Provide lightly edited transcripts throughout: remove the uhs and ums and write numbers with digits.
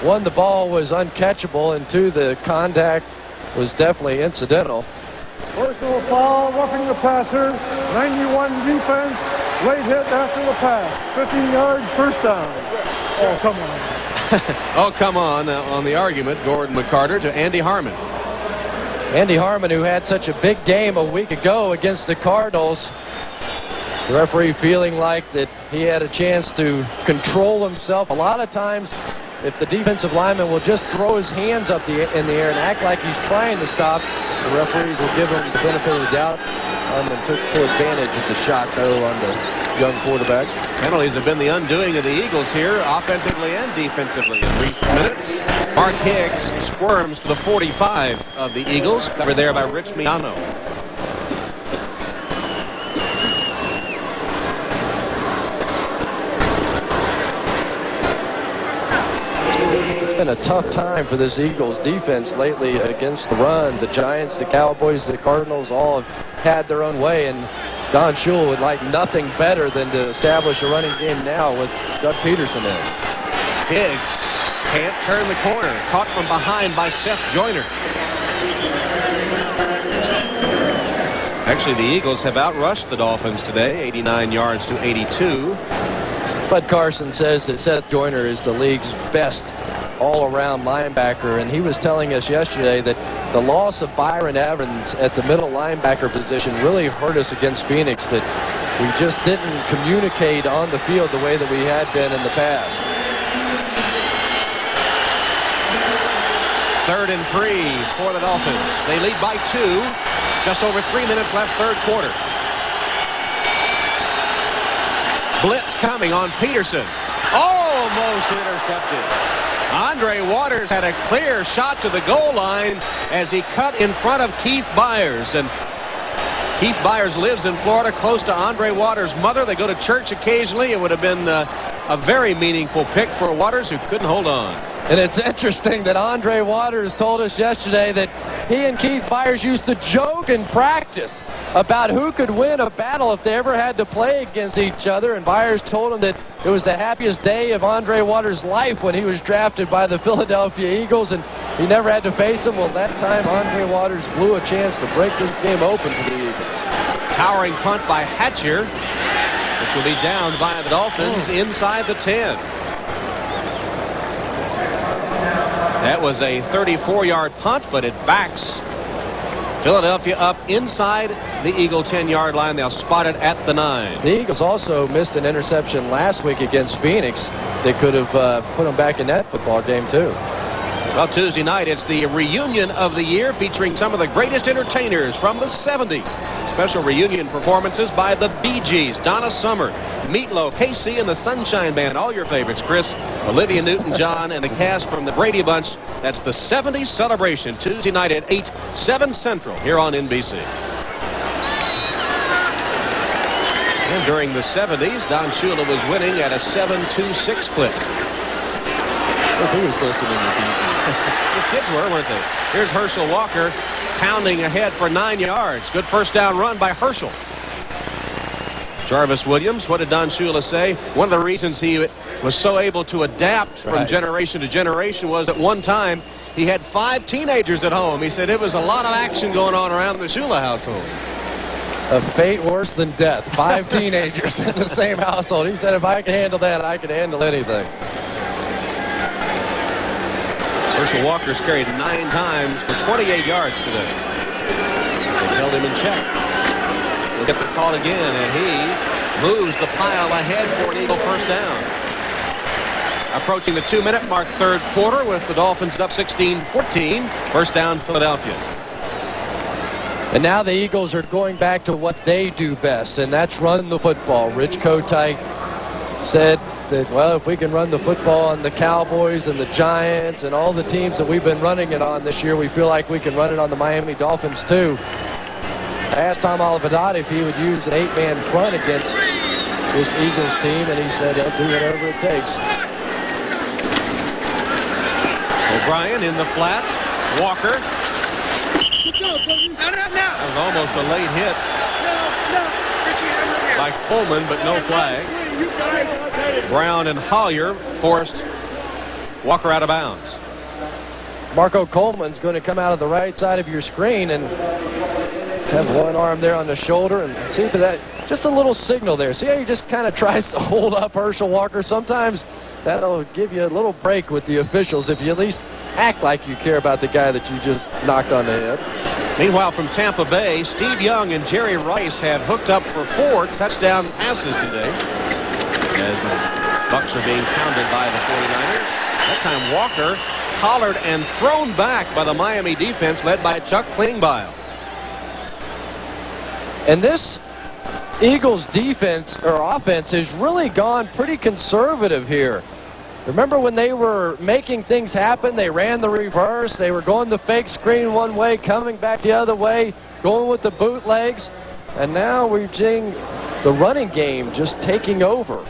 one, the ball was uncatchable, and two, the contact was definitely incidental. Personal foul, roughing the passer, 91 defense, late hit after the pass, 15 yards, first down. Oh, come on. Oh, come on the argument, Gordon McCarter to Andy Harmon. Andy Harmon, who had such a big game a week ago against the Cardinals, the referee feeling like that he had a chance to control himself. A lot of times, if the defensive lineman will just throw his hands up in the air and act like he's trying to stop, the referees will give him the benefit of the doubt. Harmon took full advantage of the shot, though, on the young quarterback. Penalties have been the undoing of the Eagles here, offensively and defensively in recent minutes. Mark Higgs squirms to the 45 of the Eagles, covered there by Rich Miano. It's been a tough time for this Eagles defense lately against the run. The Giants, the Cowboys, the Cardinals all have had their own way, and Don Shula would like nothing better than to establish a running game now with Doug Peterson in. Higgs can't turn the corner. Caught from behind by Seth Joyner. Actually, the Eagles have outrushed the Dolphins today, 89 yards to 82. Bud Carson says that Seth Joyner is the league's best all-around linebacker, and he was telling us yesterday that the loss of Byron Evans at the middle linebacker position really hurt us against Phoenix, that we just didn't communicate on the field the way that we had been in the past. 3rd and 3 for the Dolphins. They lead by 2. Just over 3 minutes left, third quarter. Blitz coming on Peterson. Almost intercepted. Andre Waters had a clear shot to the goal line as he cut in front of Keith Byers. And Keith Byers lives in Florida, close to Andre Waters' mother. They go to church occasionally. It would have been a very meaningful pick for Waters, who couldn't hold on. And it's interesting that Andre Waters told us yesterday that he and Keith Byers used to joke in practice about who could win a battle if they ever had to play against each other. And Byers told him that it was the happiest day of Andre Waters' life when he was drafted by the Philadelphia Eagles, and he never had to face him. Well, that time Andre Waters blew a chance to break this game open for the Eagles. Towering punt by Hatcher, which will be downed by the Dolphins inside the 10. That was a 34-yard punt, but it backs Philadelphia up inside the Eagle 10-yard line. They'll spot it at the 9. The Eagles also missed an interception last week against Phoenix. They could have put them back in that football game, too. Well, Tuesday night, it's the reunion of the year featuring some of the greatest entertainers from the 70s. Special reunion performances by the Bee Gees, Donna Summer, Meatloaf, KC and the Sunshine Band, all your favorites, Chris, Olivia Newton-John, and the cast from the Brady Bunch. That's the 70s celebration, Tuesday night at 8, 7 Central, here on NBC. And during the 70s, Don Shula was winning at a 7.26 clip. Who was listening to BG? These kids were, weren't they? Here's Herschel Walker pounding ahead for 9 yards. Good first down run by Herschel. Jarvis Williams, what did Don Shula say? One of the reasons he was so able to adapt from generation to generation was at one time he had 5 teenagers at home. He said it was a lot of action going on around the Shula household. A fate worse than death. 5 teenagers in the same household. He said if I can handle that, I can handle anything. Herschel Walker's carried 9 times for 28 yards today. They held him in check. We'll get the call again, and he moves the pile ahead for an Eagle first down. Approaching the 2-minute mark, third quarter, with the Dolphins up 16-14. First down, Philadelphia. And now the Eagles are going back to what they do best, and that's run the football. Rich Kotite said that, well, if we can run the football on the Cowboys and the Giants and all the teams that we've been running it on this year, we feel like we can run it on the Miami Dolphins too. I asked Tom Olivadotti if he would use an 8-man front against this Eagles team, and he said he'll do whatever it takes. O'Brien in the flat. Walker. That was almost a late hit by Coleman, but no flag. Brown and Hollier forced Walker out of bounds. Marco Coleman's going to come out of the right side of your screen and have one arm there on the shoulder, and see for that, just a little signal there. See how he just kind of tries to hold up Herschel Walker? Sometimes that'll give you a little break with the officials if you at least act like you care about the guy that you just knocked on the head. Meanwhile, from Tampa Bay, Steve Young and Jerry Rice have hooked up for 4 touchdown passes today, as the Bucs are being pounded by the 49ers. That time Walker collared and thrown back by the Miami defense led by Chuck Klingbeil. And this Eagles defense or offense has really gone pretty conservative here. Remember when they were making things happen, they ran the reverse, they were going the fake screen one way, coming back the other way, going with the bootlegs, and now we're seeing the running game just taking over.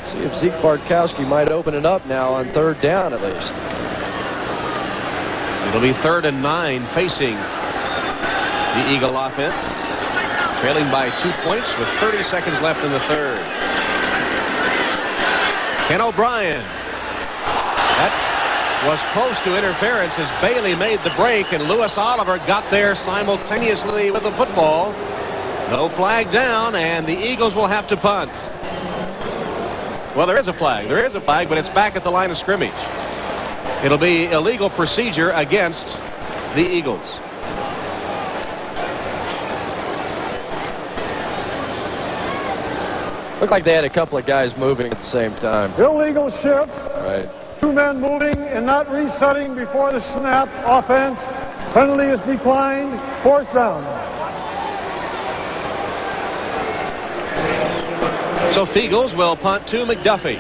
See if Zeke Bartkowski might open it up now on 3rd down at least. It'll be 3rd and 9 facing the Eagle offense, trailing by 2 points with 30 seconds left in the 3rd. Ken O'Brien. That was close to interference as Bailey made the break, and Lewis Oliver got there simultaneously with the football. No flag down, and the Eagles will have to punt. Well, there is a flag. There is a flag, but it's back at the line of scrimmage. It'll be illegal procedure against the Eagles. Looked like they had a couple of guys moving at the same time. Illegal shift. Right. 2 men moving and not resetting before the snap. Offense. Penalty is declined. 4th down. So Feagles will punt to McDuffie.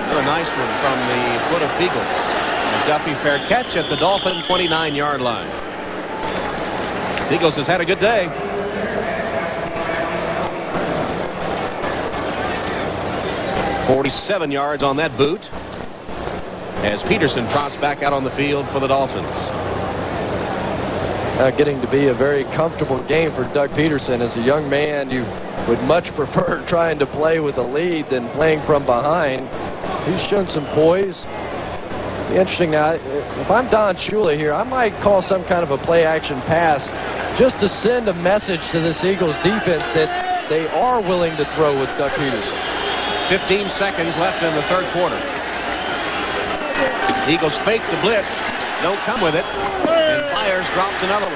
Another nice one from the foot of Feagles. McDuffie fair catch at the Dolphin 29-yard line. Feagles has had a good day. .47 yards on that boot as Peterson trots back out on the field for the Dolphins. Getting to be a very comfortable game for Doug Peterson. As a young man, you would much prefer trying to play with a lead than playing from behind. He's shown some poise. Be interesting now. If I'm Don Shula here, I might call some kind of a play-action pass just to send a message to this Eagles defense that they are willing to throw with Doug Peterson. 15 seconds left in the 3rd quarter. Eagles fake the blitz, don't come with it, and Byers drops another one.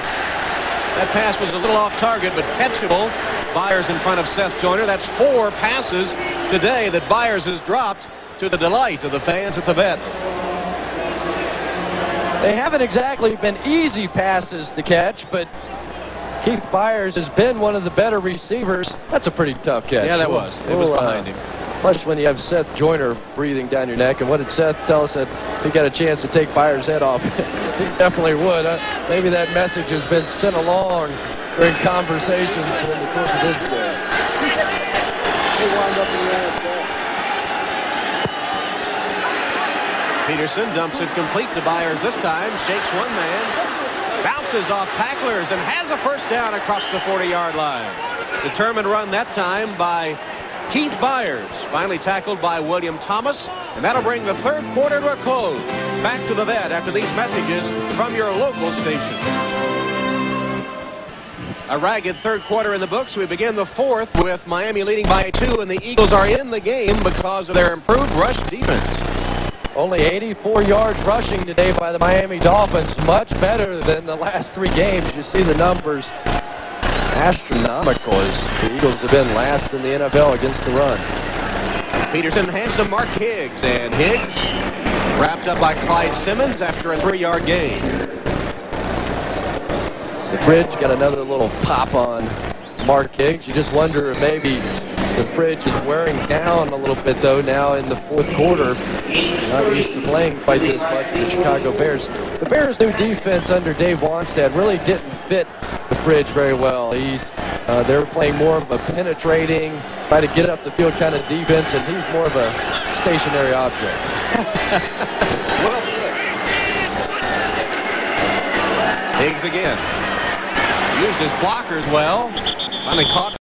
That pass was a little off target, but catchable. Byers in front of Seth Joyner. That's 4 passes today that Byers has dropped, to the delight of the fans at the Vet. They haven't exactly been easy passes to catch, but Keith Byers has been one of the better receivers. That's a pretty tough catch. Yeah, that was. It was behind him. Especially when you have Seth Joyner breathing down your neck. And what did Seth tell us? That if he got a chance to take Byers' head off, he definitely would. Maybe that message has been sent along during conversations in the course of this game. He wound up in the ass there. Peterson dumps it complete to Byers this time. Shakes one man. Bounces off tacklers and has a 1st down across the 40-yard line. Determined run that time by Keith Byers, finally tackled by William Thomas, and that'll bring the 3rd quarter to a close. Back to the Vet after these messages from your local station. A ragged 3rd quarter in the books. We begin the 4th with Miami leading by 2, and the Eagles are in the game because of their improved rush defense. Only 84 yards rushing today by the Miami Dolphins. Much better than the last 3 games. You see the numbers. Astronomical as the Eagles have been last in the NFL against the run. Peterson hands to Mark Higgs, and Higgs wrapped up by Clyde Simmons after a 3-yard gain. The Fridge got another little pop on Mark Higgs. You just wonder if maybe the Fridge is wearing down a little bit, though, now in the 4th quarter. Not used to playing quite this much with the Chicago Bears. The Bears' new defense under Dave Wanstead really didn't fit the Fridge very well. They're playing more of a penetrating, try to get up the field kind of defense, and he's more of a stationary object. Higgs again. Used his blockers well I mean, caught